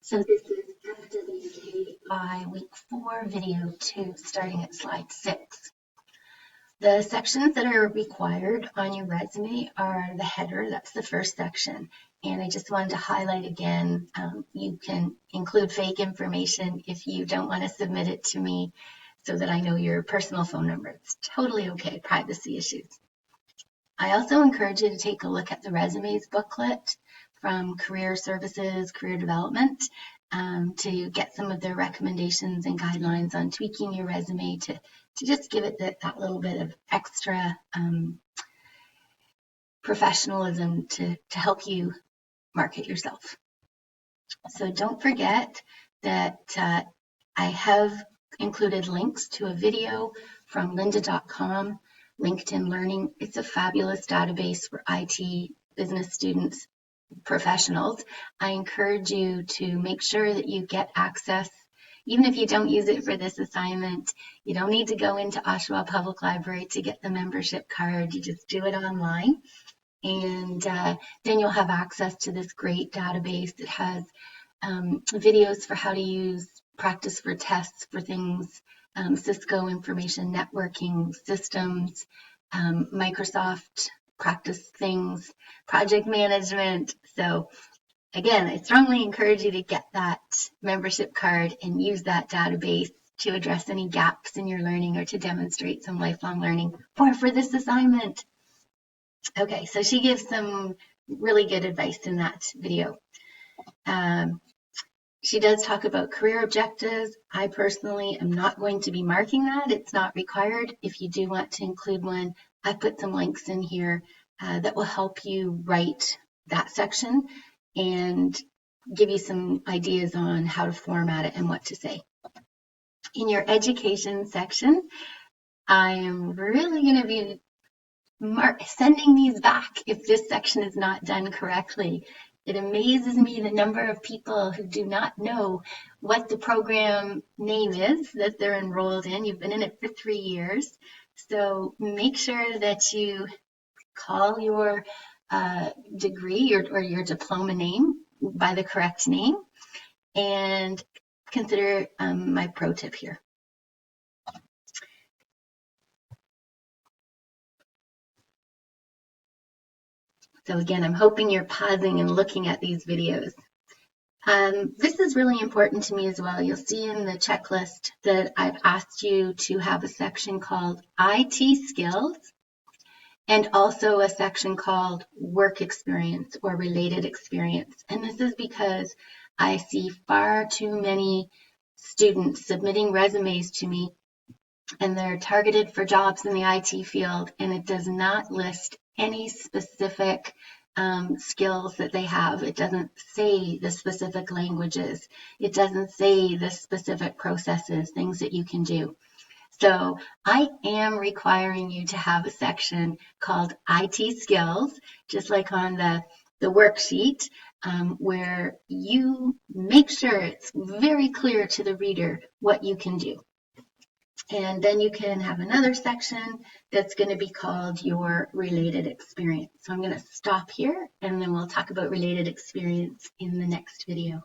So this is FWKI week 4, video 2, starting at slide 6. The sections that are required on your resume are the header, that's the first section. And I just wanted to highlight again, you can include fake information if you don't want to submit it to me so that I know your personal phone number. It's totally okay, privacy issues. I also encourage you to take a look at the resumes booklet from Career Services, Career Development, to get some of their recommendations and guidelines on tweaking your resume to just give it that little bit of extra professionalism to help you market yourself. So don't forget that I have included links to a video from lynda.com, LinkedIn Learning. It's a fabulous database for IT business students, professionals. I encourage you to make sure that you get access. Even if you don't use it for this assignment, you don't need to go into Oshawa Public Library to get the membership card. You just do it online. And then you'll have access to this great database that has videos for how to use, practice for tests for things, Cisco information networking systems, Microsoft practice things, project management. So again, I strongly encourage you to get that membership card and use that database to address any gaps in your learning or to demonstrate some lifelong learning for this assignment. Okay, so she gives some really good advice in that video. She does talk about career objectives. I personally am not going to be marking that. It's not required. If you do want to include one, I put some links in here that will help you write that section and give you some ideas on how to format it and what to say. In your education section, I am really going to be sending these back if this section is not done correctly. It amazes me the number of people who do not know what the program name is that they're enrolled in. You've been in it for 3 years. So make sure that you call your degree or your diploma name by the correct name, and consider my pro tip here. So again, I'm hoping you're pausing and looking at these videos. This is really important to me as well. You'll see in the checklist that I've asked you to have a section called IT skills and also a section called work experience or related experience. And this is because I see far too many students submitting resumes to me and they're targeted for jobs in the IT field, and it does not list any specific skills that they have. It doesn't say the specific languages. It doesn't say the specific processes, things that you can do. So I am requiring you to have a section called IT skills, just like on the worksheet, where you make sure it's very clear to the reader what you can do. And then you can have another section that's going to be called your related experience. So I'm going to stop here and then we'll talk about related experience in the next video.